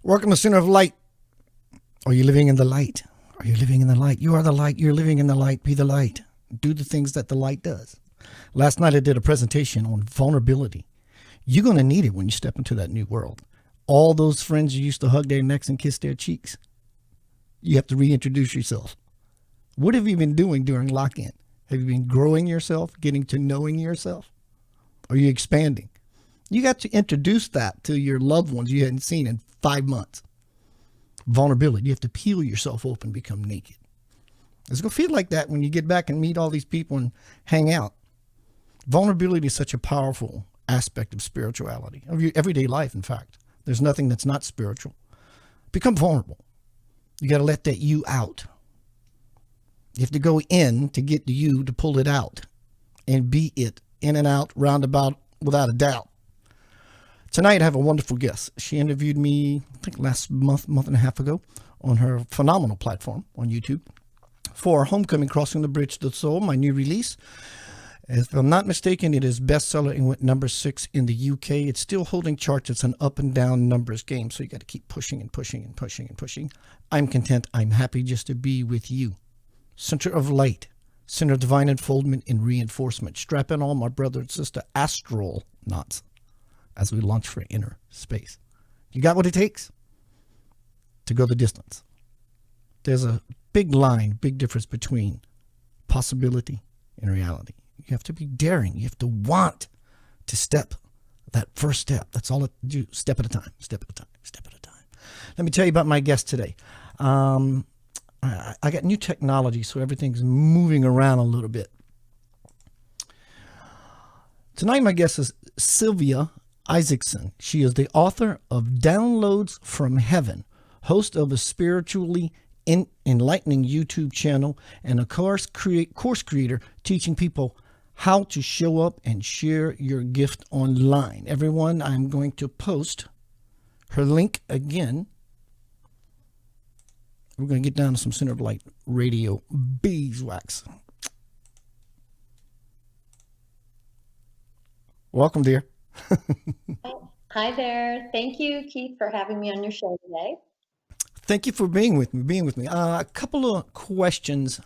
Welcome to Center of Light. Are you living in the light? Are you living in the light? You are the light. You're living in the light. Be the light. Do the things that the light does. Last night I did a presentation on vulnerability. You're going to need it when you step into that new world. All those friends you used to hug their necks and kiss their cheeks, you have to reintroduce yourself. What have you been doing during lock-in? Have you been growing yourself, getting to knowing yourself? Are you expanding? You got to introduce that to your loved ones you hadn't seen in 5 months. Vulnerability. You have to peel yourself open, become naked. It's going to feel like that when you get back and meet all these people and hang out. Vulnerability is such a powerful aspect of spirituality, of your everyday life, in fact. There's nothing that's not spiritual. Become vulnerable. You got to let that you out. You have to go in to get the you to pull it out and be it in and out, roundabout, without a doubt. Tonight, I have a wonderful guest. She interviewed me, I think last month and a half ago, on her phenomenal platform on YouTube for Homecoming Crossing the Bridge to the Soul, my new release. If I'm not mistaken, it is bestseller and went number 6 in the UK. It's still holding charts. It's an up and down numbers game, so you got to keep pushing and pushing and pushing and pushing. I'm content. I'm happy just to be with you. Center of light, center of divine unfoldment and reinforcement. Strap in all my brother and sister astral knots as we launch for inner space. You got what it takes to go the distance. There's a big line, big difference between possibility and reality. You have to be daring. You have to want to step that first step. That's all it do. Step at a time, step at a time, step at a time. Let me tell you about my guest today. I got new technology, so everything's moving around a little bit. Tonight, my guest is Silvia Isachsen. She is the author of Downloads from Heaven, host of a spiritually enlightening YouTube channel, and a course creator teaching people how to show up and share your gift online. Everyone, I'm going to post her link again. We're going to get down to some Center of Light radio beeswax. Welcome, dear. Hi there. Thank you, Keith, for having me on your show today. Thank you for being with me. A couple of questions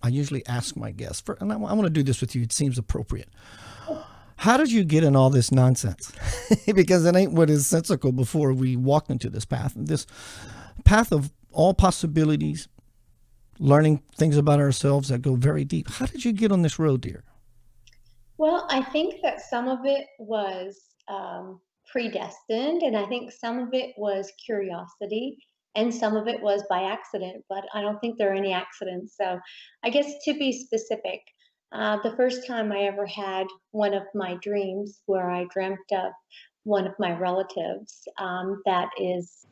I usually ask my guests, and I want to do this with you. It seems appropriate. How did you get in all this nonsense? Because it ain't what is sensical before we walked into this path of all possibilities, learning things about ourselves that go very deep. How did you get on this road, dear? Well, I think that some of it was predestined, and I think some of it was curiosity, and some of it was by accident, but I don't think there are any accidents. So I guess to be specific, the first time I ever had one of my dreams where I dreamt of one of my relatives that is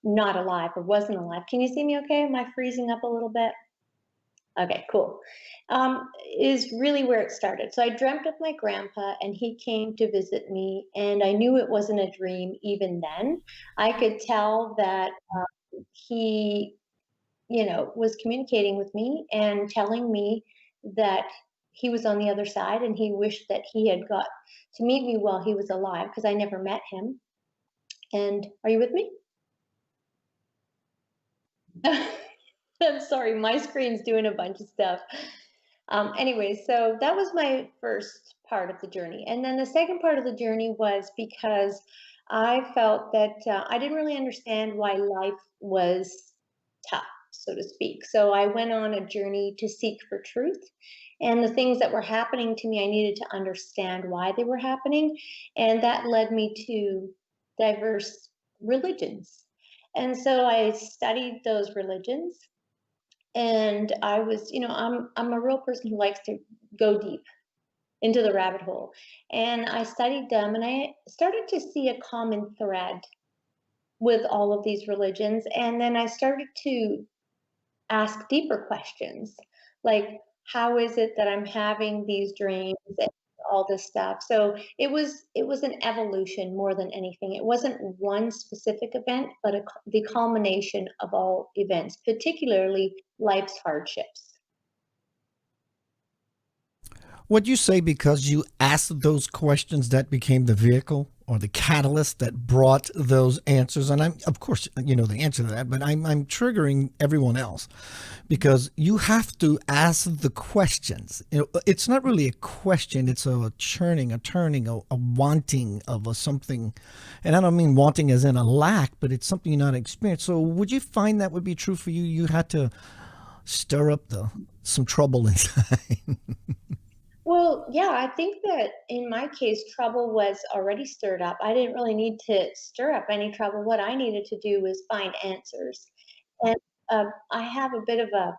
not alive or wasn't alive. Can you see me okay? Am I freezing up a little bit? Okay, cool. Is really where it started. So I dreamt of my grandpa, and he came to visit me, and I knew it wasn't a dream even then. I could tell that he, was communicating with me and telling me that he was on the other side, and he wished that he had got to meet me while he was alive because I never met him. And are you with me? I'm sorry, my screen's doing a bunch of stuff. Anyway, so that was my first part of the journey. And then the second part of the journey was because I felt that I didn't really understand why life was tough, so to speak. So I went on a journey to seek for truth. And the things that were happening to me, I needed to understand why they were happening. And that led me to diverse religions. And so I studied those religions, and I was, I'm a real person who likes to go deep into the rabbit hole. And I studied them, and I started to see a common thread with all of these religions. And then I started to ask deeper questions, like, how is it that I'm having these dreams and all this stuff? So it was an evolution more than anything. It wasn't one specific event, but the culmination of all events, particularly life's hardships. Would you say because you asked those questions that became the vehicle, or the catalyst that brought those answers? And I'm, of course, you know the answer to that, but I'm triggering everyone else because you have to ask the questions. You know, it's not really a question; it's a churning, a turning, a wanting of a something. And I don't mean wanting as in a lack, but it's something you're not experienced. So, would you find that would be true for you? You had to stir up the some trouble inside. Well, yeah, I think that in my case, trouble was already stirred up. I didn't really need to stir up any trouble. What I needed to do was find answers. And I have a bit of a,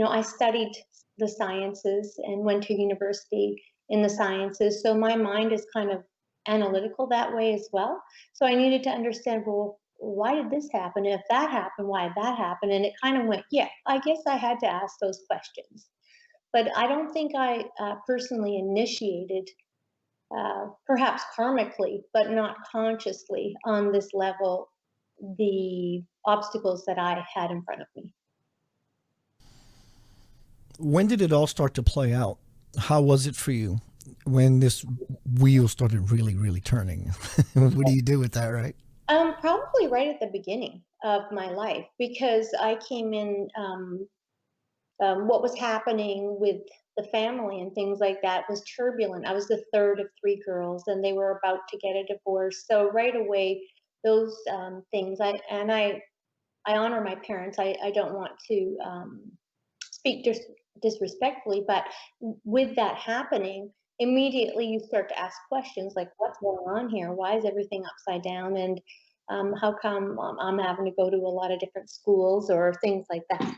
I studied the sciences and went to university in the sciences. So my mind is kind of analytical that way as well. So I needed to understand, well, why did this happen? If that happened, why did that happen? And it kind of went, yeah, I guess I had to ask those questions. But I don't think I personally initiated, perhaps karmically, but not consciously on this level, the obstacles that I had in front of me. When did it all start to play out? How was it for you when this wheel started really, really turning? What do you do with that, right? Probably right at the beginning of my life, because I came in, what was happening with the family and things like that was turbulent. I was the third of three girls, and they were about to get a divorce. So right away, those things. I honor my parents. I don't want to speak disrespectfully, but with that happening, immediately you start to ask questions like, what's going on here? Why is everything upside down? And how come I'm having to go to a lot of different schools or things like that?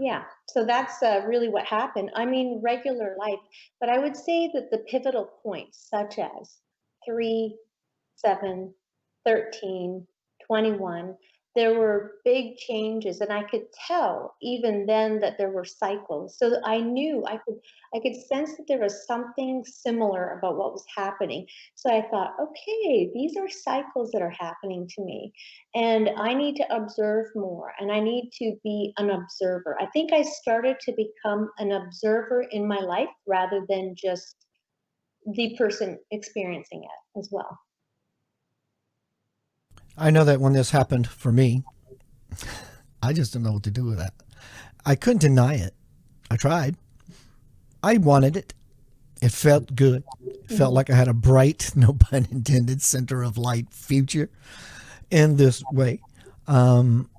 Yeah, so that's really what happened. I mean, regular life, but I would say that the pivotal points, such as 3, 7, 13, 21, there were big changes, and I could tell even then that there were cycles. So I knew I could sense that there was something similar about what was happening. So I thought, okay, these are cycles that are happening to me, and I need to observe more, and I need to be an observer. I think I started to become an observer in my life rather than just the person experiencing it as well. I know that when this happened for me, I just didn't know what to do with that. I couldn't deny it. I tried. I wanted it. It felt good. It felt Mhm. like I had a bright, no pun intended, center of light future in this way. Um,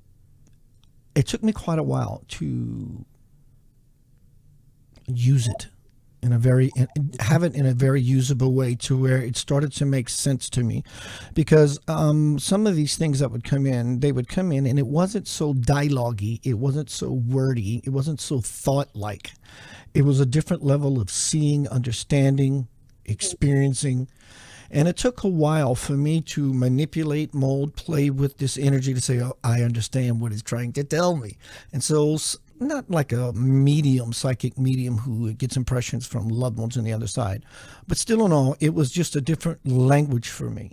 it took me quite a while to use it in a very have it in a very usable way to where it started to make sense to me because some of these things that would come in, they would come in and it wasn't so dialogue-y, it wasn't so wordy, it wasn't so thought like. It was a different level of seeing, understanding, experiencing. And it took a while for me to manipulate, mold, play with this energy to say, oh, I understand what it's trying to tell me. And so, not like a medium, psychic medium who gets impressions from loved ones on the other side, but still in all, it was just a different language for me.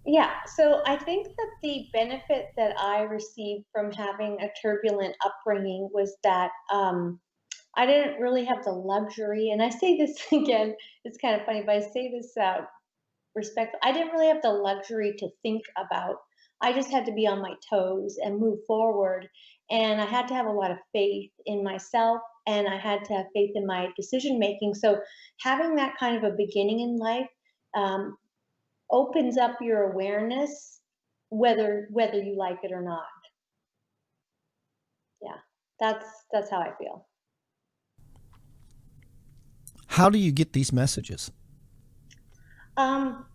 Yeah, so I think that the benefit that I received from having a turbulent upbringing was that I didn't really have the luxury, and I say this again, it's kind of funny, but I say this respect. I didn't really have the luxury to think about. I just had to be on my toes and move forward, and I had to have a lot of faith in myself, and I had to have faith in my decision making. So having that kind of a beginning in life um, opens up your awareness, whether you like it or not. Yeah, that's how I feel. How do you get these messages?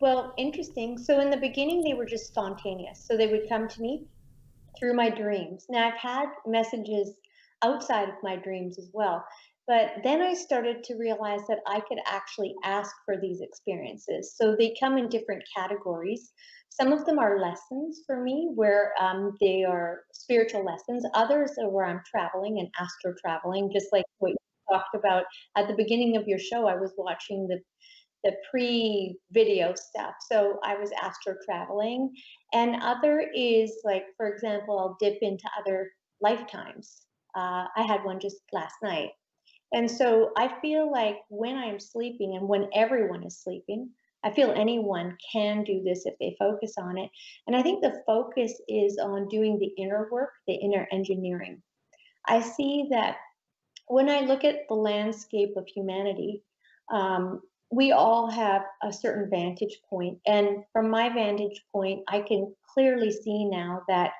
Well, interesting. So in the beginning, they were just spontaneous. So they would come to me through my dreams. Now I've had messages outside of my dreams as well. But then I started to realize that I could actually ask for these experiences. So they come in different categories. Some of them are lessons for me, where they are spiritual lessons. Others are where I'm traveling and astro traveling, just like what you talked about at the beginning of your show. I was watching the pre-video stuff. So I was astro traveling. And other is like, for example, I'll dip into other lifetimes. I had one just last night. And so I feel like when I'm sleeping and when everyone is sleeping, I feel anyone can do this if they focus on it. And I think the focus is on doing the inner work, the inner engineering. I see that when I look at the landscape of humanity, we all have a certain vantage point. And from my vantage point, I can clearly see now that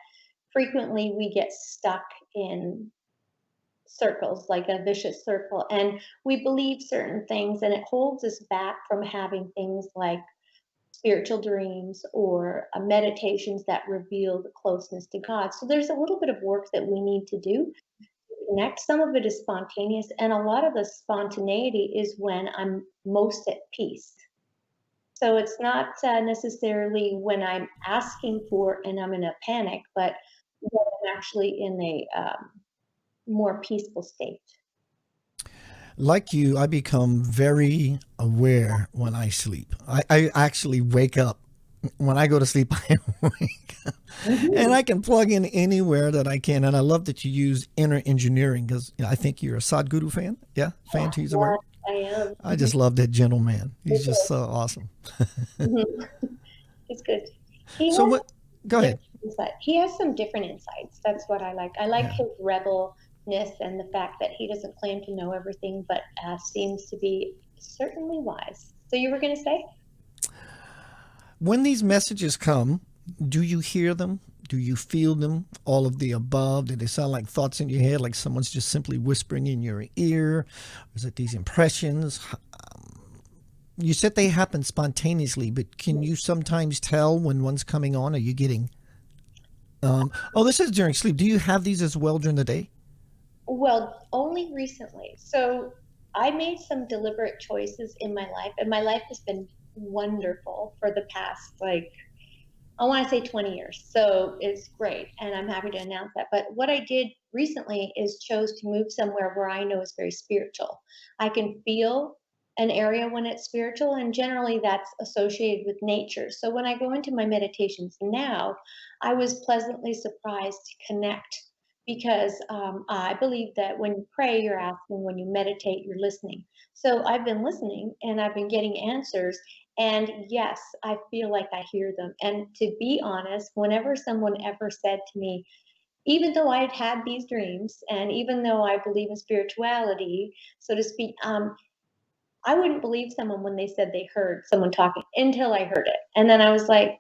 frequently we get stuck in circles, like a vicious circle, and we believe certain things, and it holds us back from having things like spiritual dreams or meditations that reveal the closeness to God. So there's a little bit of work that we need to do to connect. Some of it is spontaneous, and a lot of the spontaneity is when I'm most at peace. So it's not necessarily when I'm asking for and I'm in a panic, but when I'm actually in a more peaceful state. Like you, I become very aware when I sleep. I actually wake up. When I go to sleep, I wake up. And Mhm. I can plug in anywhere that I can. And I love that you use inner engineering because I think you're a Sadhguru fan. Yeah, fan to use the Yes, word. I am. I just love that gentleman. He's just Mhm. so awesome. Mhm. He's good. He So has what? Go ahead. different insight. He has some different insights. That's what I like. I like Yeah. his rebelness and the fact that he doesn't claim to know everything, but seems to be certainly wise. So you were going to say? When these messages come, do you hear them? Do you feel them? All of the above? Do they sound like thoughts in your head, like someone's just simply whispering in your ear? Or is it these impressions? You said they happen spontaneously, but can you sometimes tell when one's coming on? Are you getting, oh, this is during sleep. Do you have these as well during the day? Well, only recently. So I made some deliberate choices in my life, and my life has been wonderful for the past, like, I want to say 20 years. So it's great. And I'm happy to announce that. But what I did recently is chose to move somewhere where I know is very spiritual. I can feel an area when it's spiritual, and generally that's associated with nature. So when I go into my meditations now, I was pleasantly surprised to connect because I believe that when you pray, you're asking, when you meditate, you're listening. So I've been listening and I've been getting answers, and yes, I feel like I hear them. And to be honest, whenever someone ever said to me, even though I'd had these dreams, and even though I believe in spirituality, so to speak, I wouldn't believe someone when they said they heard someone talking until I heard it. And then I was like,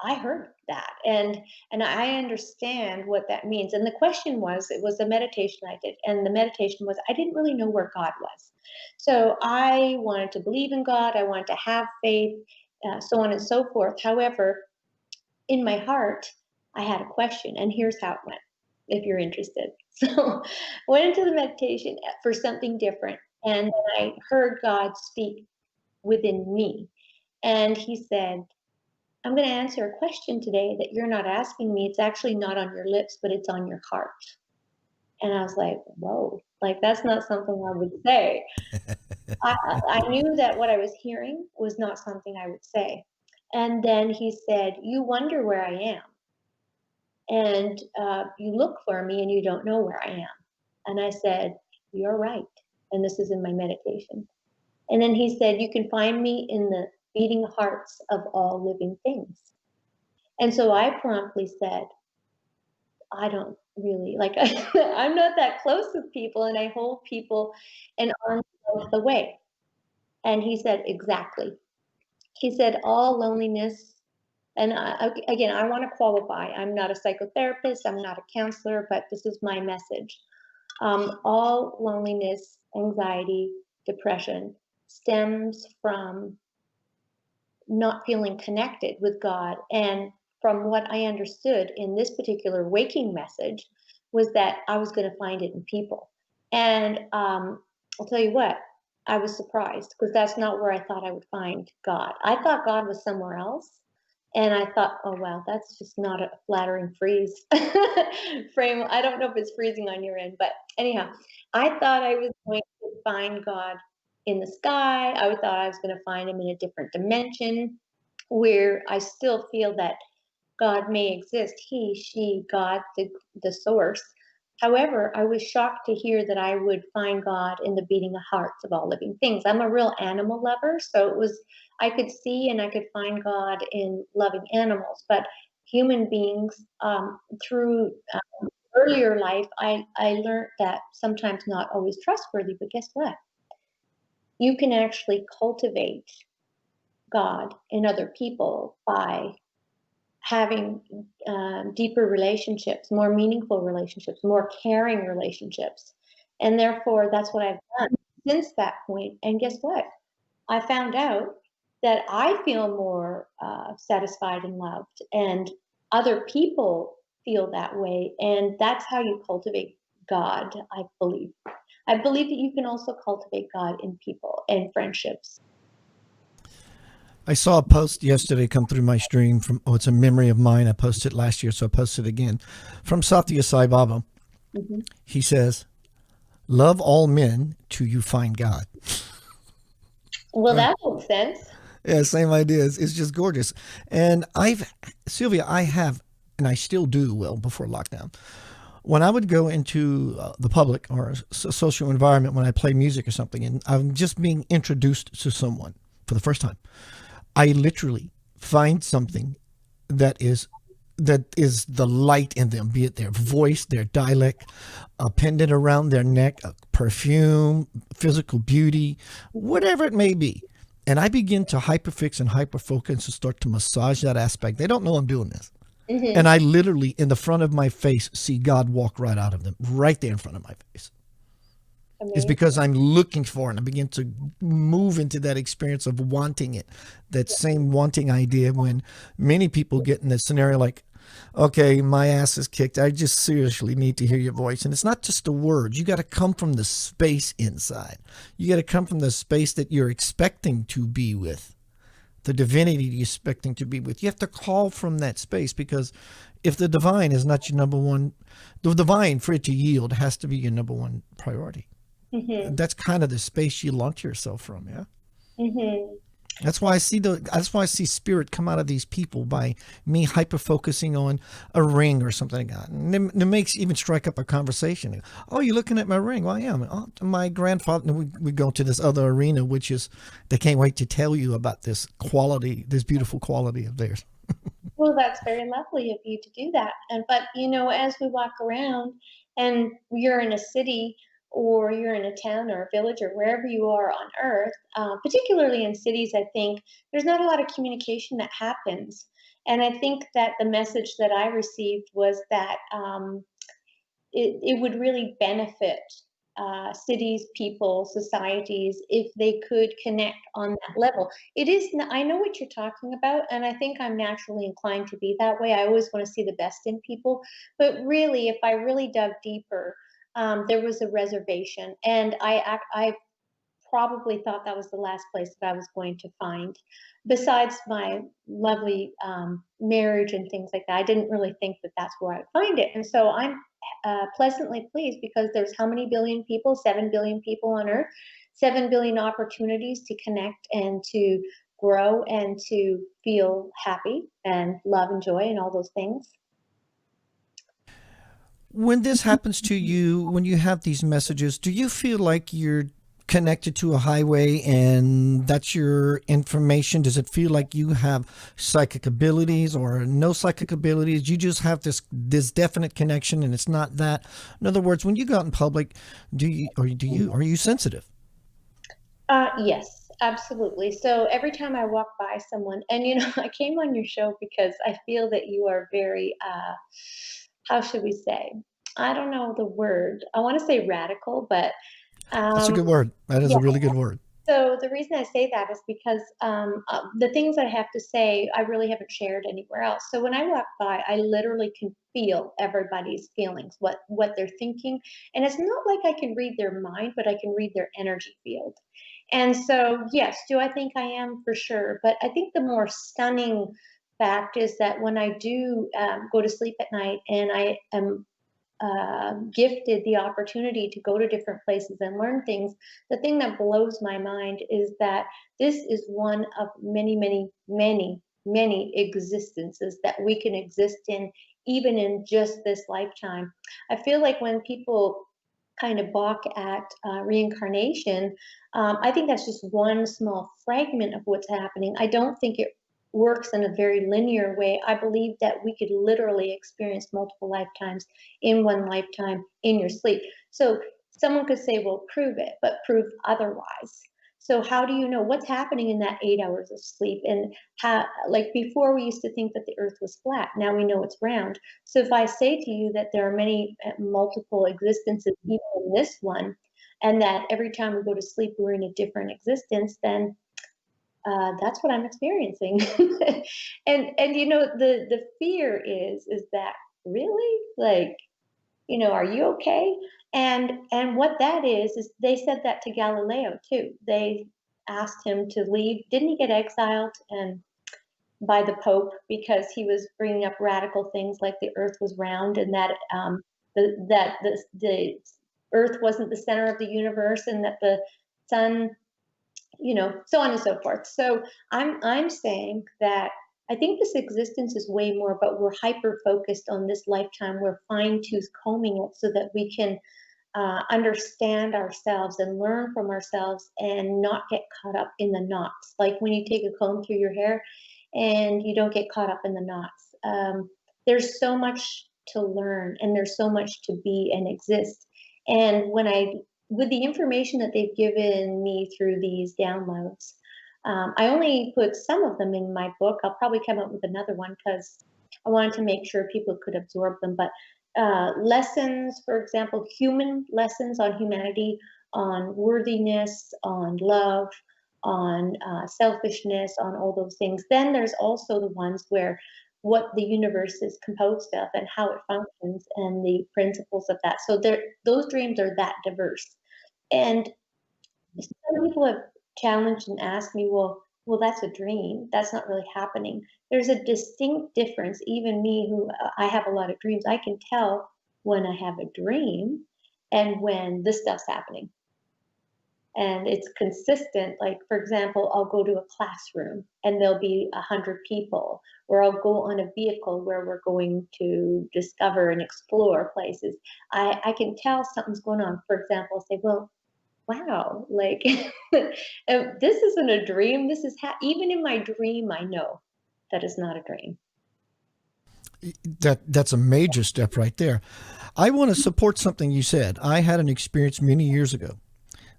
I heard that, and I understand what that means. And the question was, it was a meditation I did, and the meditation was I didn't really know where God was. So I wanted to believe in God, I wanted to have faith, so on and so forth. However, in my heart, I had a question, and here's how it went, if you're interested. So went into the meditation for something different, and then I heard God speak within me. And he said, I'm going to answer a question today that you're not asking me. It's actually not on your lips, but it's on your heart. And I was like, whoa, like that's not something I would say. I knew that what I was hearing was not something I would say. And then he said, you wonder where I am. And you look for me and you don't know where I am. And I said, you're right. And this is in my meditation. And then he said, you can find me in the beating hearts of all living things. And so I promptly said, I don't really like I'm not that close with people and I hold people in arm's length away. And he said, exactly. He said, all loneliness, and again, I want to qualify. I'm not a psychotherapist, I'm not a counselor, but this is my message. All loneliness, anxiety, depression stems from not feeling connected with God. And from what I understood in this particular waking message, was that I was going to find it in people. And I'll tell you what, I was surprised because that's not where I thought I would find God. I thought God was somewhere else. And I thought, oh, wow, that's just not a flattering freeze frame. I don't know if it's freezing on your end, but anyhow, I thought I was going to find God in the sky. I thought I was going to find him in a different dimension where I still feel that God may exist. He, she, God, the source. However, I was shocked to hear that I would find God in the beating of hearts of all living things. I'm a real animal lover, so it was I could see and I could find God in loving animals, but human beings through earlier life, I learned that sometimes not always trustworthy, but guess what? You can actually cultivate God in other people by having deeper relationships, more meaningful relationships, more caring relationships. And therefore, that's what I've done since that point. And guess what? I found out that I feel more satisfied and loved, and other people feel that way. And that's how you cultivate God, I believe. I believe that you can also cultivate God in people and friendships. I saw a post yesterday come through my stream from, oh, it's a memory of mine. I posted it last year, so I posted it again. From Satya Sai Baba. Hmm. He says, love all men till you find God. Well, Right. that makes sense. Yeah, same ideas. It's just gorgeous. And Sylvia, I have, and I still do, well, before lockdown, when I would go into the public or social environment when I play music or something, and I'm just being introduced to someone for the first time, I literally find something that is the light in them, be it their voice, their dialect, a pendant around their neck, a perfume, physical beauty, whatever it may be. And I begin to hyperfix and hyperfocus and start to massage that aspect. They don't know I'm doing this. And Hmm. I literally, in the front of my face, see God walk right out of them, right there in front of my face. It's Amazing. because I'm looking for it and I begin to move into that experience of wanting it. That same wanting idea when many people get in this scenario like, okay, my ass is kicked. I just seriously need to hear your voice. And it's not just the words. You got to come from the space inside. You got to come from the space that you're expecting to be with, the divinity you're expecting to be with. You have to call from that space because if the divine is not your number one, the divine, for it to yield, has to be your number one priority. Hmm. That's kind of the space you launch yourself from. Yeah. Hmm. That's why I see spirit come out of these people by me hyper focusing on a ring or something like that. And it makes even strike up a conversation. Oh, you're looking at my ring? Well, I am. Oh, my grandfather. We go to this other arena, which is they can't wait to tell you about this quality, this beautiful quality of theirs. Well, that's very lovely of you to do that. And but as we walk around and you're in a city or you're in a town or a village or wherever you are on earth, particularly in cities, I think there's not a lot of communication that happens. And I think that the message that I received was that it would really benefit cities, people, societies if they could connect on that level. It is, I know what you're talking about, and I think I'm naturally inclined to be that way. I always want to see the best in people. But really, if I really dug deeper, there was a reservation. And I probably thought that was the last place that I was going to find. Besides my lovely marriage and things like that, I didn't really think that that's where I'd find it. And so I'm pleasantly pleased because there's how many billion people? 7 billion people on Earth, 7 billion opportunities to connect and to grow and to feel happy and love and joy and all those things. When this happens to you, when you have these messages, do you feel like you're connected to a highway and that's your information? Does it feel like you have psychic abilities or no psychic abilities? You just have this definite connection and it's not that. In other words, when you go out in public, are you sensitive? Yes, absolutely. So every time I walk by someone, and I came on your show because I feel that you are very, how should we say? I don't know the word. I want to say radical, but That's a um, good word. That is yeah. a really good word. So the reason I say that is because the things I have to say, I really haven't shared anywhere else. So when I walk by, I literally can feel everybody's feelings, what they're thinking, and it's not like I can read their mind, but I can read their energy field. And so, yes, do I think I am for sure? But I think the more stunning fact is that when I do go to sleep at night and I am gifted the opportunity to go to different places and learn things, the thing that blows my mind is that this is one of many, many, many, many existences that we can exist in even in just this lifetime. I feel like when people kind of balk at reincarnation, I think that's just one small fragment of what's happening. I don't think it works in a very linear way. I believe that we could literally experience multiple lifetimes in one lifetime in your sleep. So someone could say, well, prove it, but prove otherwise. So how do you know what's happening in that 8 hours of sleep? And how, like before, we used to think that the earth was flat. Now we know it's round. So if I say to you that there are many multiple existences, even in this one, and that every time we go to sleep, we're in a different existence, then that's what I'm experiencing. And the fear is that really, like, are you okay? And what that is they said that to Galileo too. They asked him to leave. Didn't he get exiled and by the Pope because he was bringing up radical things like the Earth was round and that the Earth wasn't the center of the universe and that the sun, so on and so forth. So I'm saying that I think this existence is way more, but we're hyper focused on this lifetime. We're fine tooth combing it so that we can understand ourselves and learn from ourselves and not get caught up in the knots. Like when you take a comb through your hair and you don't get caught up in the knots. There's so much to learn and there's so much to be and exist. And with the information that they've given me through these downloads, I only put some of them in my book. I'll probably come up with another one because I wanted to make sure people could absorb them. But lessons, for example, human lessons on humanity, on worthiness, on love, on selfishness, on all those things. Then there's also the ones where what the universe is composed of and how it functions and the principles of that. So those dreams are that diverse. And some people have challenged and asked me, well, that's a dream. That's not really happening. There's a distinct difference. Even me, who I have a lot of dreams, I can tell when I have a dream and when this stuff's happening. And it's consistent. Like, for example, I'll go to a classroom and there'll be 100 people, or I'll go on a vehicle where we're going to discover and explore places. I can tell something's going on. For example, I'll say, well, wow, like this isn't a dream. This is even in my dream, I know that is not a dream. That's a major step right there. I want to support something you said. I had an experience many years ago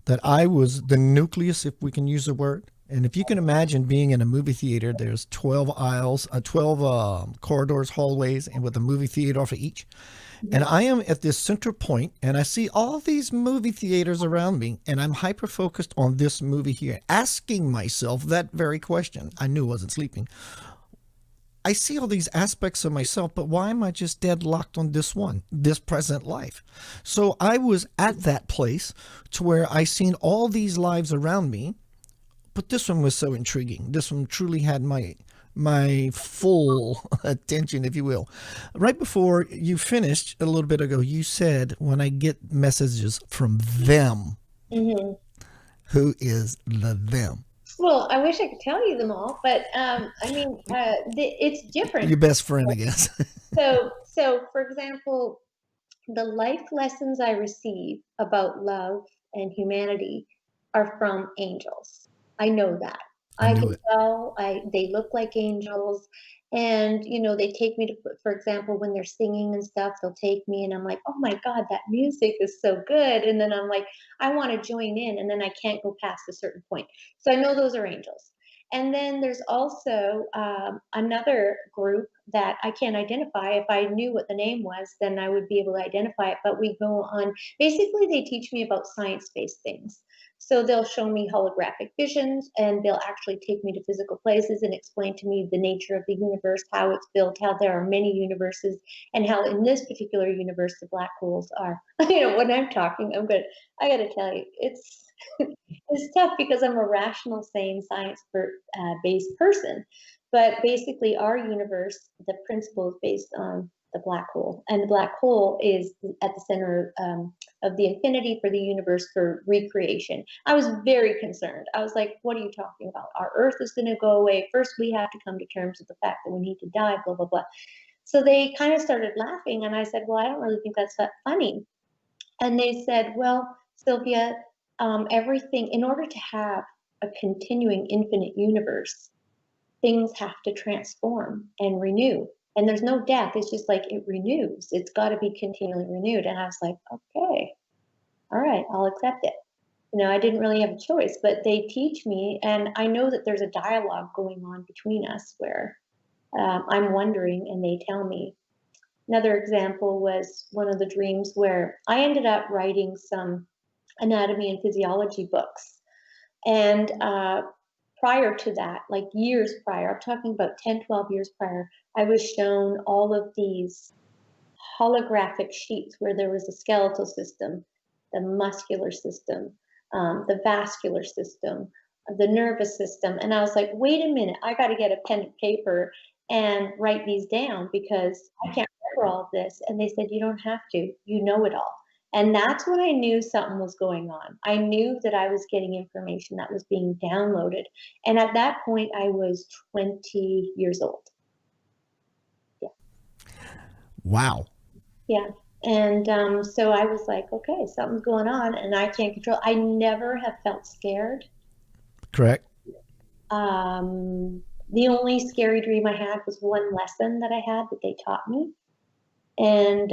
that I was the nucleus, if we can use the word. And if you can imagine being in a movie theater, there's 12 aisles, 12 corridors, hallways, and with a movie theater for each. And I am at this center point, and I see all these movie theaters around me, and I'm hyper focused on this movie here, asking myself that very question. I knew I wasn't sleeping. I see all these aspects of myself, but why am I just deadlocked on this one, this present life? So I was at that place to where I seen all these lives around me, but this one was so intriguing. This one truly had my full attention, if you will. Right before you finished a little bit ago, you said, when I get messages from them, Mm-hmm. who is the them? Well, I wish I could tell you them all, but it's different. Your best friend, I guess. So for example, the life lessons I receive about love and humanity are from angels. I know that. I I knew can it. tell they look like angels. And they take me to, for example, when they're singing and stuff, they'll take me and I'm like, oh my God, that music is so good. And then I'm like, I want to join in, and then I can't go past a certain point. So I know those are angels. And then there's also another group that I can't identify. If I knew what the name was, then I would be able to identify it. But we go on, basically, they teach me about science based things. So they'll show me holographic visions and they'll actually take me to physical places and explain to me the nature of the universe, how it's built, how there are many universes, and how in this particular universe the black holes are. When I'm talking, I gotta tell you, it's tough because I'm a rational, sane, science based person. But basically, our universe, the principle is based on the black hole, and the black hole is at the center of the infinity for the universe for recreation. I was very concerned. I was like, "What are you talking about? Our Earth is going to go away. First, we have to come to terms with the fact that we need to die." Blah blah blah. So they kind of started laughing, and I said, well, I don't really think that's that funny. And they said, well, Sylvia, everything, in order to have a continuing infinite universe, things have to transform and renew. And there's no death. It's just like it renews. It's got to be continually renewed. And I was like, okay, all right, I'll accept it. I didn't really have a choice, but they teach me, and I know that there's a dialogue going on between us where I'm wondering, and they tell me. Another example was one of the dreams where I ended up writing some anatomy and physiology books. And prior to that, like years prior, I'm talking about 10, 12 years prior, I was shown all of these holographic sheets where there was a skeletal system, the muscular system, the vascular system, the nervous system. And I was like, wait a minute, I got to get a pen and paper and write these down because I can't remember all of this. And they said, you don't have to, you know it all. And that's when I knew something was going on. I knew that I was getting information that was being downloaded. And at that point, I was 20 years old. Yeah. Wow. Yeah. And so I was like, okay, something's going on and I can't control. I never have felt scared. Correct. The only scary dream I had was one lesson that I had that they taught me. And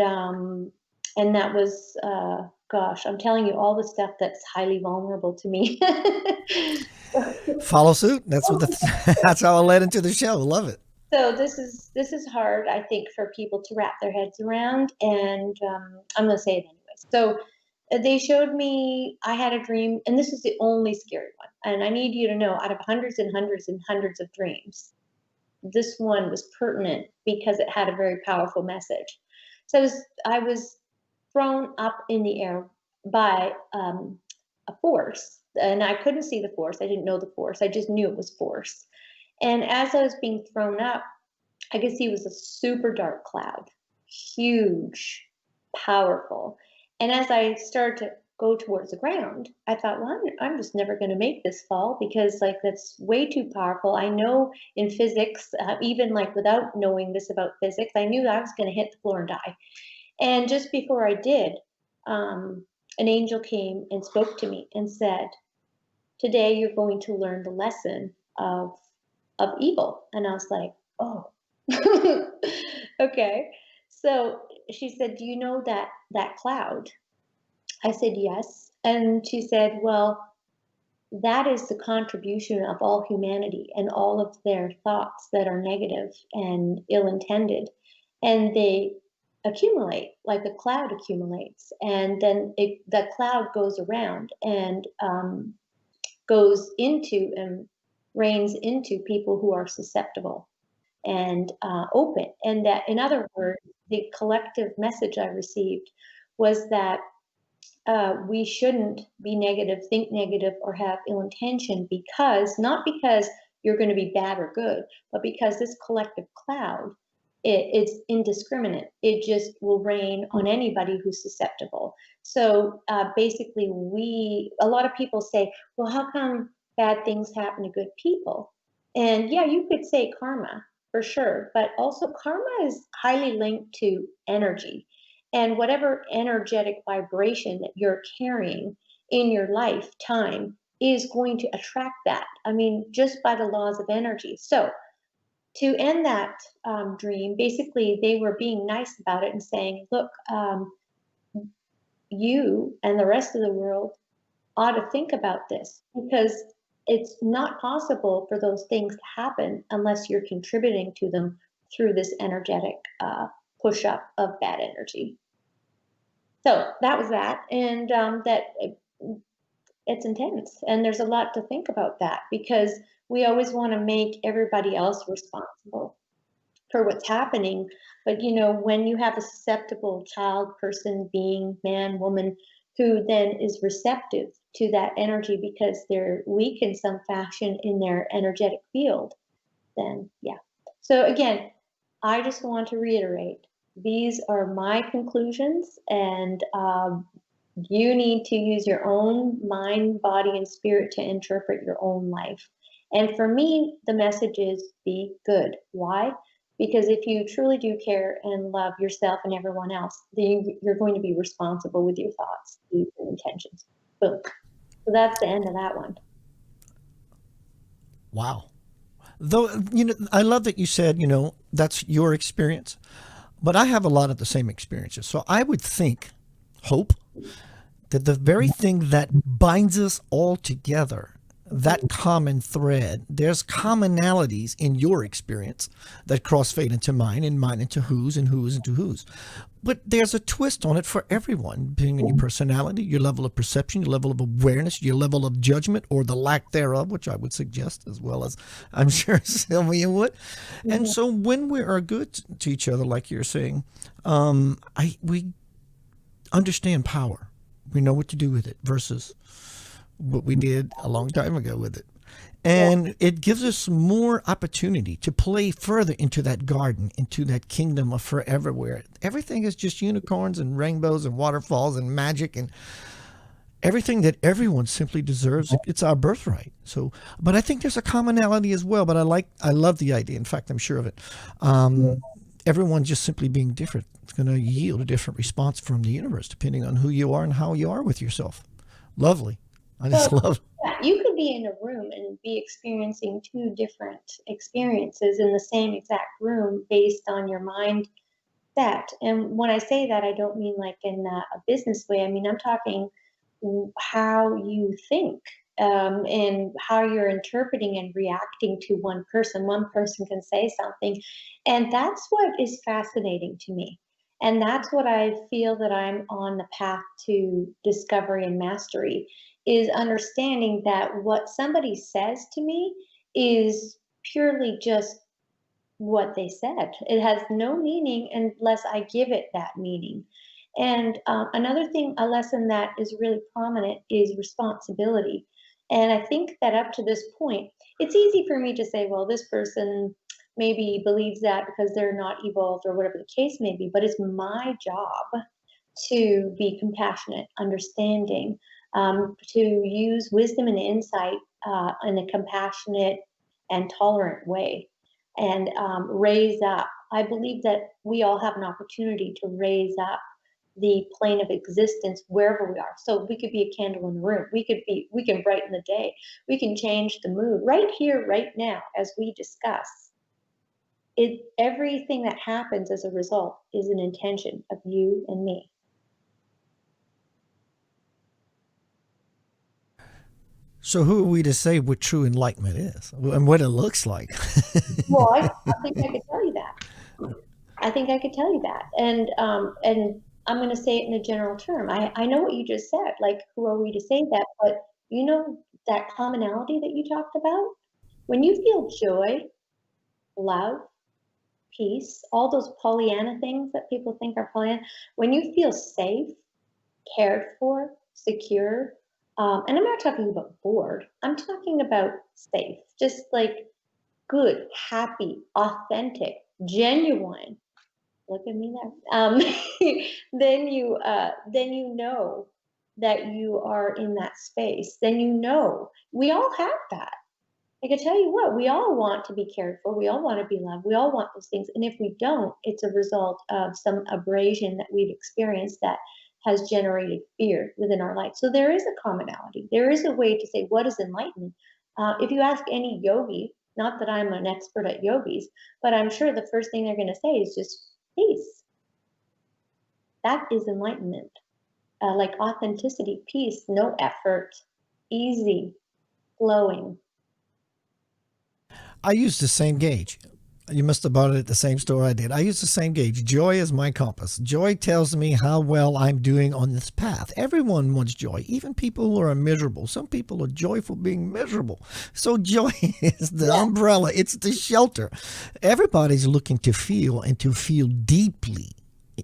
that was, gosh, I'm telling you all the stuff that's highly vulnerable to me. Follow suit. That's what that's how I led into the show. Love it. So this is hard, I think, for people to wrap their heads around, and I'm going to say it anyway. So they showed me I had a dream, and this is the only scary one. And I need you to know, out of hundreds and hundreds and hundreds of dreams, this one was pertinent because it had a very powerful message. So I was thrown up in the air by a force, and I couldn't see the force. I didn't know the force. I just knew it was force. And as I was being thrown up, I could see it was a super dark cloud, huge, powerful. And as I started to go towards the ground, I thought, well, I'm just never going to make this fall because, like, that's way too powerful. I know in physics, even like without knowing this about physics, I knew that I was going to hit the floor and die. And just before I did, an angel came and spoke to me and said, today you're going to learn the lesson of evil. And I was like, oh, okay. So she said, do you know that cloud? I said, yes. And she said, well, that is the contribution of all humanity and all of their thoughts that are negative and ill-intended. And they accumulate like a cloud accumulates. And then the cloud goes around and goes into and rains into people who are susceptible and open. And that, in other words, the collective message I received was that we shouldn't be negative, think negative, or have ill intention because, not because you're going to be bad or good, but because this collective cloud, it's indiscriminate. It just will rain on anybody who's susceptible. So basically, a lot of people say, well, how come bad things happen to good people? And yeah, you could say karma for sure, but also karma is highly linked to energy. And whatever energetic vibration that you're carrying in your lifetime is going to attract that. I mean, just by the laws of energy. So to end that dream, basically they were being nice about it and saying, look, you and the rest of the world ought to think about this because it's not possible for those things to happen unless you're contributing to them through this energetic push up of bad energy. So that was that, and it's intense, and there's a lot to think about that because we always want to make everybody else responsible for what's happening. But when you have a susceptible child, person, being, man, woman, who then is receptive to that energy because they're weak in some fashion in their energetic field, then yeah. So again, I just want to reiterate, these are my conclusions, and you need to use your own mind, body, and spirit to interpret your own life. And for me, the message is be good. Why? Because if you truly do care and love yourself and everyone else, then you're going to be responsible with your thoughts, deeds, and intentions. Boom. So that's the end of that one. Wow. Though, I love that you said, that's your experience, but I have a lot of the same experiences. So I would think, hope, that the very thing that binds us all together, that common thread, there's commonalities in your experience that crossfade into mine and mine into whose and whose into whose. But there's a twist on it for everyone, being in your personality, your level of perception, your level of awareness, your level of judgment or the lack thereof, which I would suggest, as well as I'm sure Sylvia would. And so when we are good to each other, like you're saying, we understand power. We know what to do with it versus what we did a long time ago with it. And it gives us more opportunity to play further into that garden, into that kingdom of forever, where everything is just unicorns and rainbows and waterfalls and magic and everything that everyone simply deserves. It's our birthright. So, but I think there's a commonality as well. But I love the idea. In fact, I'm sure of it. Everyone just simply being different. It's going to yield a different response from the universe, depending on who you are and how you are with yourself. Lovely. I just love. Yeah, you could be in a room and be experiencing two different experiences in the same exact room based on your mind set. And when I say that, I don't mean like in a business way. I mean, I'm talking how you think, and how you're interpreting and reacting to one person. One person can say something, and that's what is fascinating to me. And that's what I feel that I'm on the path to discovery and mastery, is understanding that what somebody says to me is purely just what they said. It has no meaning unless I give it that meaning. And another thing, a lesson that is really prominent is responsibility. And I think that up to this point, it's easy for me to say, well, this person maybe believes that because they're not evolved or whatever the case may be, but it's my job to be compassionate, understanding, to use wisdom and insight in a compassionate and tolerant way, and raise up. I believe that we all have an opportunity to raise up the plane of existence wherever we are. So we could be a candle in the room. We can brighten the day. We can change the mood right here, right now, as we discuss. Everything that happens as a result is an intention of you and me. So who are we to say what true enlightenment is and what it looks like? Well, I think I could tell you that. I think I could tell you that. And I'm going to say it in a general term. I know what you just said. Like, who are we to say that? But you know that commonality that you talked about? When you feel joy, love, peace, all those Pollyanna things that people think are Pollyanna, when you feel safe, cared for, secure, and I'm not talking about bored, I'm talking about safe, just like good, happy, authentic, genuine. Look at me there. Then you know that you are in that space. Then you know we all have that. I can tell you what, we all want to be cared for. We all want to be loved. We all want those things. And if we don't, it's a result of some abrasion that we've experienced that has generated fear within our life. So there is a commonality. There is a way to say, what is enlightenment? If you ask any yogi, not that I'm an expert at yogis, but I'm sure the first thing they're going to say is just peace. That is enlightenment. Like authenticity, peace, no effort, easy, flowing. I use the same gauge. You must have bought it at the same store I did. I use the same gauge. Joy is my compass. Joy tells me how well I'm doing on this path. Everyone wants joy, even people who are miserable. Some people are joyful being miserable. So joy is the umbrella. It's the shelter. Everybody's looking to feel and to feel deeply.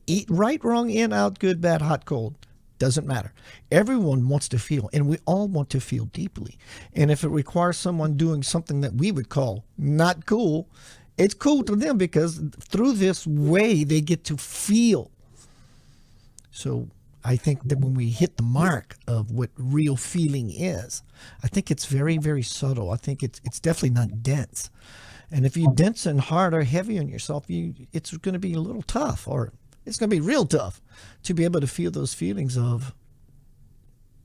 Eat right, wrong, in, out, good, bad, hot, cold. Doesn't matter. Everyone wants to feel, and we all want to feel deeply. And if it requires someone doing something that we would call not cool, it's cool to them because through this way they get to feel. So I think that when we hit the mark of what real feeling is, I think it's very, very subtle. I think it's definitely not dense. And if you dense and hard or heavy on yourself, it's going to be a little tough, or it's going to be real tough to be able to feel those feelings of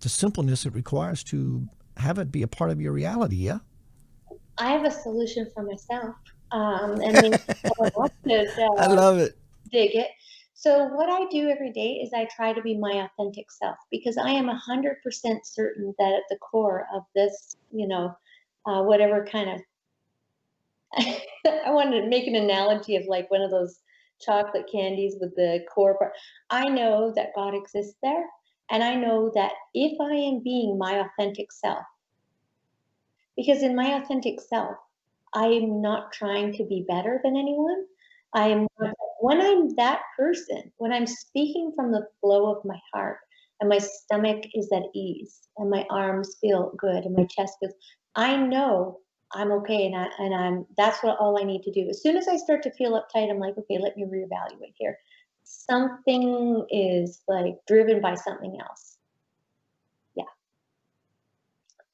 the simpleness it requires to have it be a part of your reality. Yeah. I have a solution for myself, and maybe someone else could I love it. dig it. So what I do every day is I try to be my authentic self, because I am 100% certain that at the core of this, whatever kind of, I wanted to make an analogy of like one of those chocolate candies with the core part. I know that God exists there, and I know that if I am being my authentic self, because in my authentic self, I am not trying to be better than anyone. I am not, when I'm that person, when I'm speaking from the flow of my heart, and my stomach is at ease, and my arms feel good, and my chest feels, I know I'm okay, and I'm that's what all I need to do. As soon as I start to feel uptight, I'm like, okay, let me reevaluate here. Something is like driven by something else. Yeah.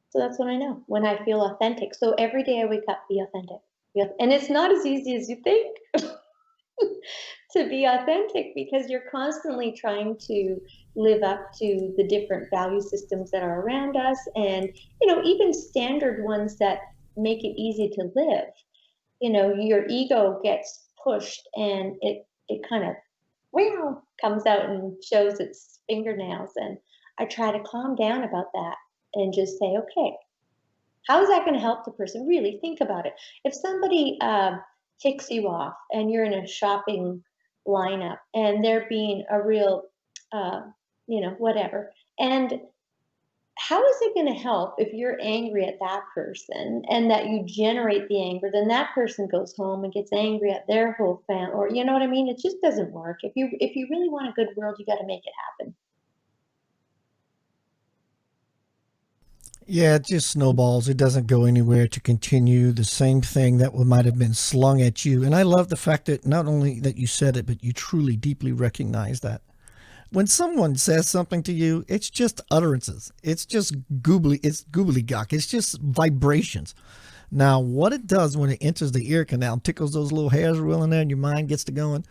So that's when I know, when I feel authentic. So every day I wake up, be authentic. And it's not as easy as you think to be authentic, because you're constantly trying to live up to the different value systems that are around us, and even standard ones that make it easy to live. Your ego gets pushed, and it kind of comes out and shows its fingernails, and I try to calm down about that and just say, okay, how is that going to help the person? Really think about it. If somebody ticks you off and you're in a shopping lineup and they're being a real, uh, whatever, and how is it going to help if you're angry at that person and that you generate the anger? Then that person goes home and gets angry at their whole family, or you know what I mean? It just doesn't work. If you really want a good world, you got to make it happen. Yeah, it just snowballs. It doesn't go anywhere to continue the same thing that might have been slung at you. And I love the fact that not only that you said it, but you truly deeply recognize that. When someone says something to you, it's just utterances. It's just it's gobbledygook. It's just vibrations. Now, what it does when it enters the ear canal, tickles those little hairs reeling there, and your mind gets to going.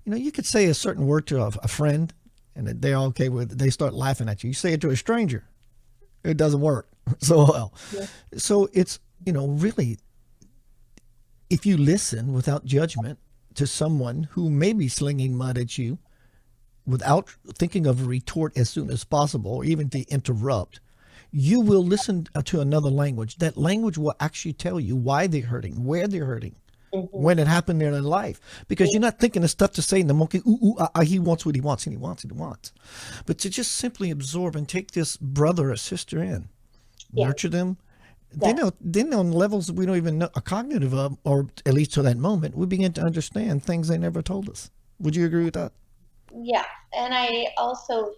You could say a certain word to a friend, and they're okay with it. They start laughing at you. You say it to a stranger, it doesn't work so well. Yeah. So it's, really, if you listen without judgment to someone who may be slinging mud at you without thinking of a retort as soon as possible, or even to interrupt, you will listen to another language. That language will actually tell you why they're hurting, where they're hurting, Hmm. when it happened in their life. Because you're not thinking of stuff to say in the monkey, ooh, ooh, he wants what he wants, and he wants what he wants. But to just simply absorb and take this brother or sister in, Yeah. nurture them. Yes. Then on levels we don't even know, are cognitive of, or at least to that moment, we begin to understand things they never told us. Would you agree with that? Yeah, and I also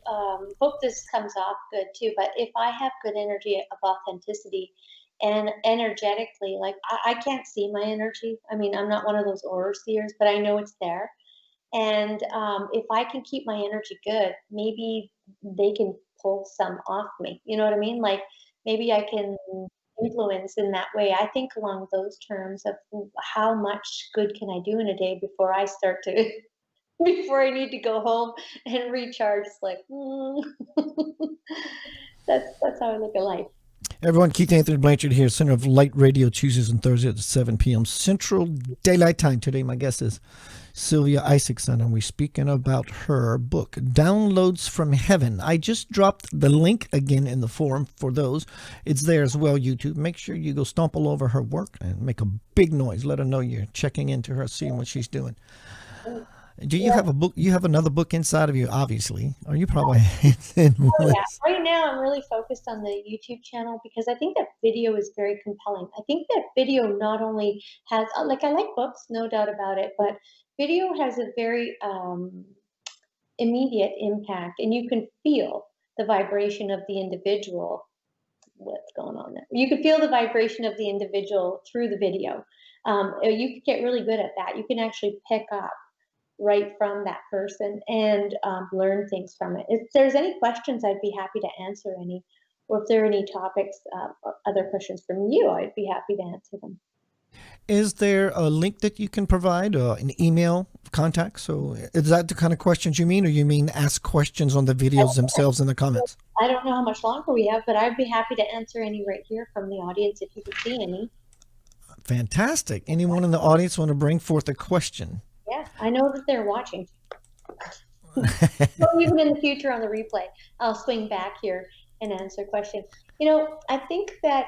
hope this comes off good too. But if I have good energy of authenticity and energetically, like I can't see my energy. I mean, I'm not one of those aura seers, but I know it's there. And if I can keep my energy good, maybe they can pull some off me. You know what I mean? Like maybe I can influence in that way. I think along those terms of how much good can I do in a day before I start to before I need to go home and recharge. It's like, that's how I look at life. Everyone, Keith Anthony Blanchard here, Center of Light Radio, Tuesdays and Thursdays at 7 p.m. Central Daylight Time. Today, my guest is Silvia Isachsen, and we're speaking about her book, Downloads from Heaven. I just dropped the link again in the forum for those. It's there as well, YouTube. Make sure you go stomp all over her work and make a big noise. Let her know you're checking into her, seeing what she's doing. Do you Yeah. have a book? You have another book inside of you, obviously, or you probably Oh yeah. Right now, I'm really focused on the YouTube channel because I think that video is very compelling. I think that video not only has, like, I like books, no doubt about it, but video has a very immediate impact, and you can feel the vibration of the individual. What's going on there? You can feel the vibration of the individual through the video. You can get really good at that. You can actually pick up right from that person and learn things from it. If there's any questions, I'd be happy to answer any, or if there are any topics or other questions from you, I'd be happy to answer them. Is there a link that you can provide, an email contact? So is that the kind of questions you mean, or you mean ask questions on the videos themselves in the comments? I don't know how much longer we have, but I'd be happy to answer any right here from the audience if you could see any. Fantastic. Anyone in the audience want to bring forth a question? Yeah, I know that they're watching. Well, even in the future on the replay, I'll swing back here and answer a question. I think that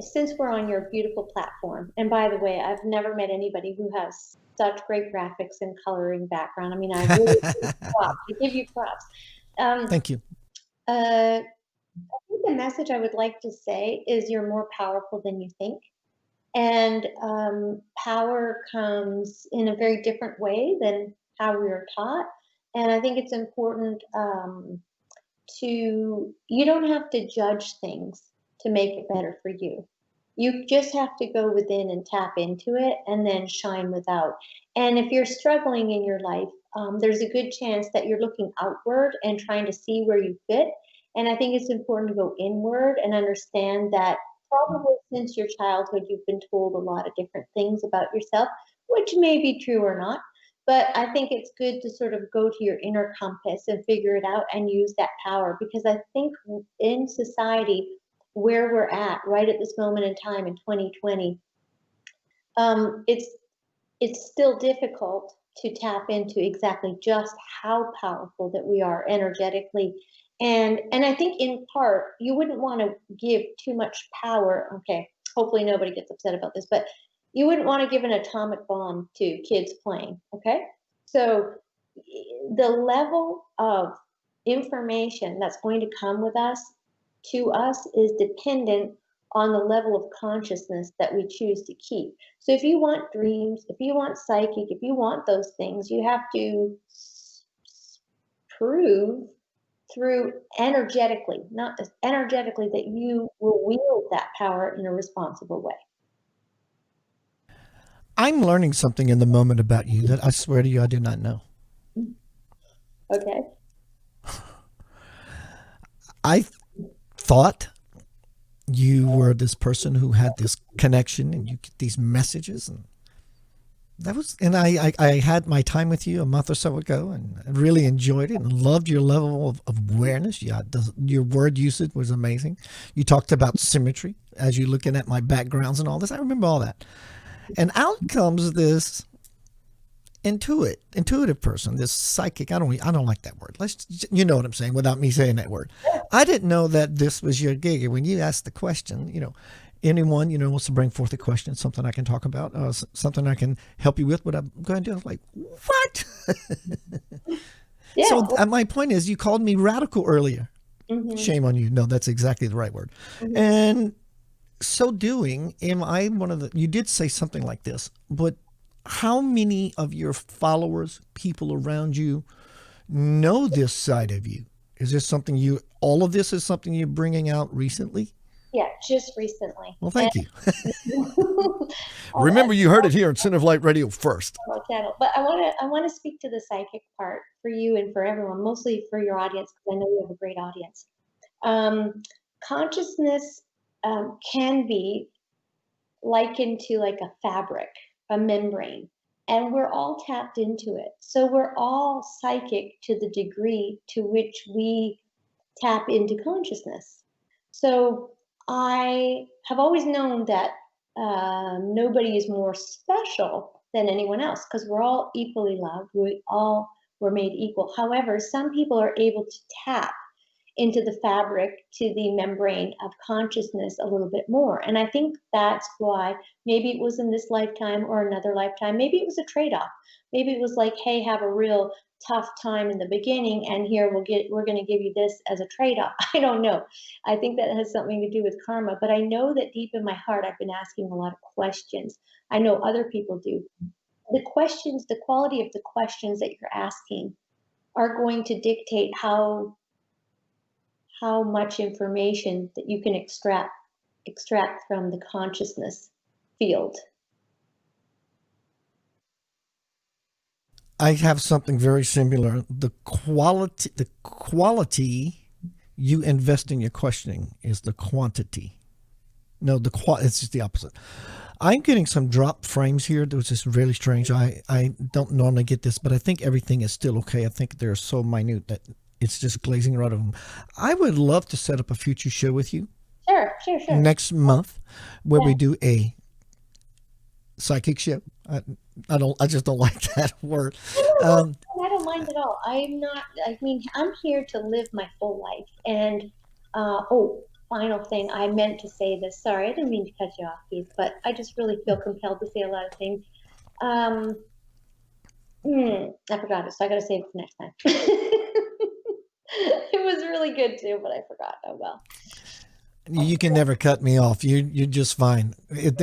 since we're on your beautiful platform, and by the way, I've never met anybody who has such great graphics and coloring background. I mean, I really give you props. Thank you. I think the message I would like to say is you're more powerful than you think. And power comes in a very different way than how we were taught. And I think it's important you don't have to judge things to make it better for you. You just have to go within and tap into it and then shine without. And if you're struggling in your life, there's a good chance that you're looking outward and trying to see where you fit. And I think it's important to go inward and understand that probably since your childhood, you've been told a lot of different things about yourself, which may be true or not. But I think it's good to sort of go to your inner compass and figure it out and use that power, because I think in society where we're at right at this moment in time in 2020, it's still difficult to tap into exactly just how powerful that we are energetically. And I think in part you wouldn't want to give too much power. Okay, hopefully nobody gets upset about this, but you wouldn't want to give an atomic bomb to kids playing. Okay, so the level of information that's going to come with us to us is dependent on the level of consciousness that we choose to keep. So if you want dreams, if you want psychic, if you want those things, you have to prove through energetically, not just energetically, that you will wield that power in a responsible way. I'm learning something in the moment about you that I swear to you I do not know. Okay. I thought you were this person who had this connection and you get these messages, and I had my time with you a month or so ago and I really enjoyed it and loved your level of awareness. Yeah, your word usage was amazing. You talked about symmetry as you're looking at my backgrounds and all this. I remember all that. And out comes this intuitive person, this psychic. I don't like that word. You know what I'm saying without me saying that word. I didn't know that this was your gig. When you asked the question, anyone, wants to bring forth a question, something I can talk about, something I can help you with, what I'm going to do. I was like, what? Yeah. So my point is, you called me radical earlier. Mm-hmm. Shame on you. No, that's exactly the right word. Mm-hmm. And so doing, am I one of you did say something like this, but how many of your followers, people around you, know this side of you? Is this something all of this is something you're bringing out recently? Yeah, just recently. Well, thank you. Remember, you heard it here at Center of Light Radio first. But I want to speak to the psychic part for you and for everyone, mostly for your audience, because I know you have a great audience. Consciousness can be likened to like a fabric, a membrane, and we're all tapped into it. So we're all psychic to the degree to which we tap into consciousness. So I have always known that nobody is more special than anyone else, because we're all equally loved. We all were made equal. However, some people are able to tap into the fabric, to the membrane of consciousness a little bit more. And I think that's why maybe it was in this lifetime or another lifetime. Maybe it was a trade-off. Maybe it was like, hey, have a real tough time in the beginning, and here we're going to give you this as a trade-off. I don't know. I think that has something to do with karma, but I know that deep in my heart, I've been asking a lot of questions. I know other people do. The questions, the quality of the questions that you're asking are going to dictate how much information that you can extract from the consciousness field. I have something very similar. The quality you invest in your questioning is the quantity. No, it's just the opposite. I'm getting some drop frames here, which is really strange. I don't normally get this, but I think everything is still okay. I think they're so minute that it's just glazing right over them. I would love to set up a future show with you Sure. next month where we Yeah. do a psychic show. I just don't like that word. Um, I don't mind at all. I'm not, I mean, I'm here to live my full life. And, final thing, I meant to say this. Sorry, I didn't mean to cut you off, Keith, but I just really feel compelled to say a lot of things. Um, I forgot it, so I got to save it for next time. It was really good too, but I forgot. Oh well. You can never cut me off. You're just fine.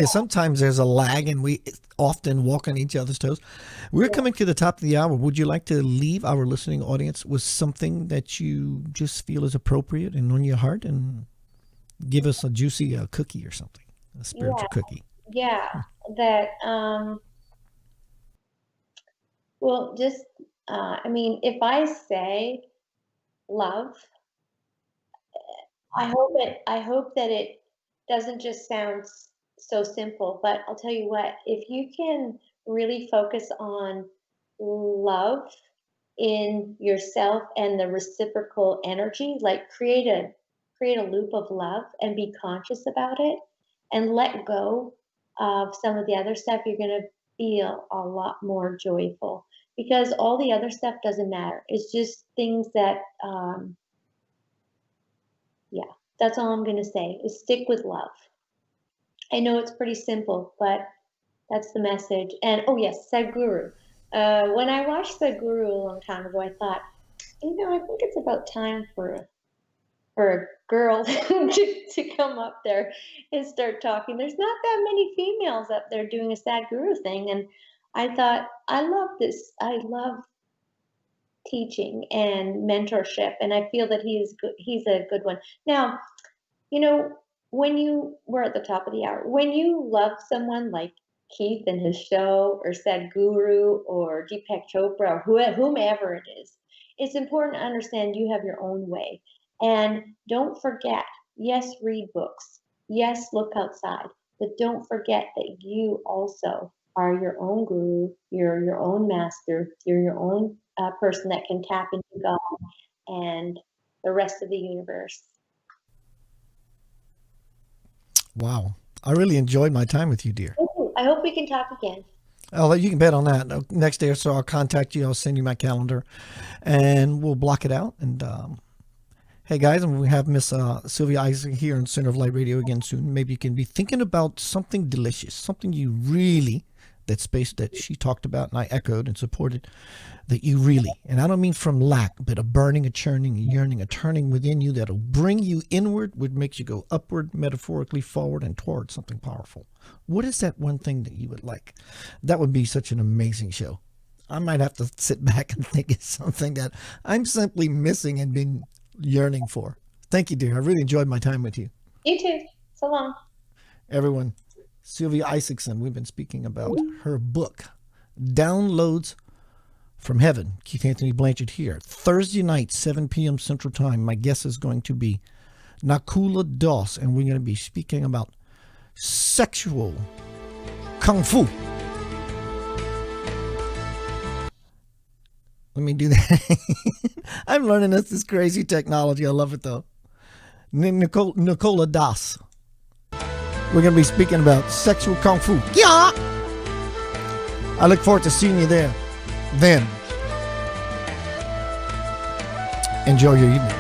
Sometimes there's a lag, and we often walk on each other's toes. We're coming to the top of the hour. Would you like to leave our listening audience with something that you just feel is appropriate and on your heart, and give us a juicy cookie or something, a spiritual cookie? Yeah, that, well, just, I mean, if I say love, I hope that it doesn't just sound so simple, but I'll tell you what, if you can really focus on love in yourself and the reciprocal energy, like create a loop of love and be conscious about it and let go of some of the other stuff, you're going to feel a lot more joyful because all the other stuff doesn't matter. It's just things that, yeah, that's all I'm going to say is stick with love. I know it's pretty simple, but that's the message. And oh yes, Sadhguru. When I watched Sadhguru a long time ago, I thought, I think it's about time for a girl to come up there and start talking. There's not that many females up there doing a Sadhguru thing, and I thought, I love this. I love teaching and mentorship, and I feel that he's good. He's a good one. Now, you know, we're at the top of the hour, when you love someone like Keith and his show, or Sadhguru, or Deepak Chopra, or whomever it is, it's important to understand you have your own way. And don't forget, yes, read books. Yes, look outside. But don't forget that you also are your own guru. You're your own master. You're your own person that can tap into God and the rest of the universe. Wow. I really enjoyed my time with you, dear. Ooh, I hope we can talk again. You can bet on that. Next day or so, I'll contact you. I'll send you my calendar, and we'll block it out. And hey, guys, and we have Miss Silvia Isaac here in Center of Light Radio again soon. Maybe you can be thinking about something delicious, something you really, that space that she talked about and I echoed and supported, that you really, and I don't mean from lack, but a burning, a churning, a yearning, a turning within you that'll bring you inward, which makes you go upward, metaphorically forward and toward something powerful. What is that one thing that you would like? That would be such an amazing show. I might have to sit back and think it's something that I'm simply missing and been yearning for. Thank you, dear. I really enjoyed my time with you. You too. So long. Everyone, Silvia Isachsen, we've been speaking about her book, Downloads from Heaven. Keith Anthony Blanchard here. Thursday night, 7 p.m. Central Time. My guest is going to be Nakula Doss, and we're going to be speaking about sexual kung fu. Let me do that. I'm learning this crazy technology. I love it, though. Nicola Das. We're going to be speaking about sexual kung fu. Yeah! I look forward to seeing you there. Then, enjoy your evening.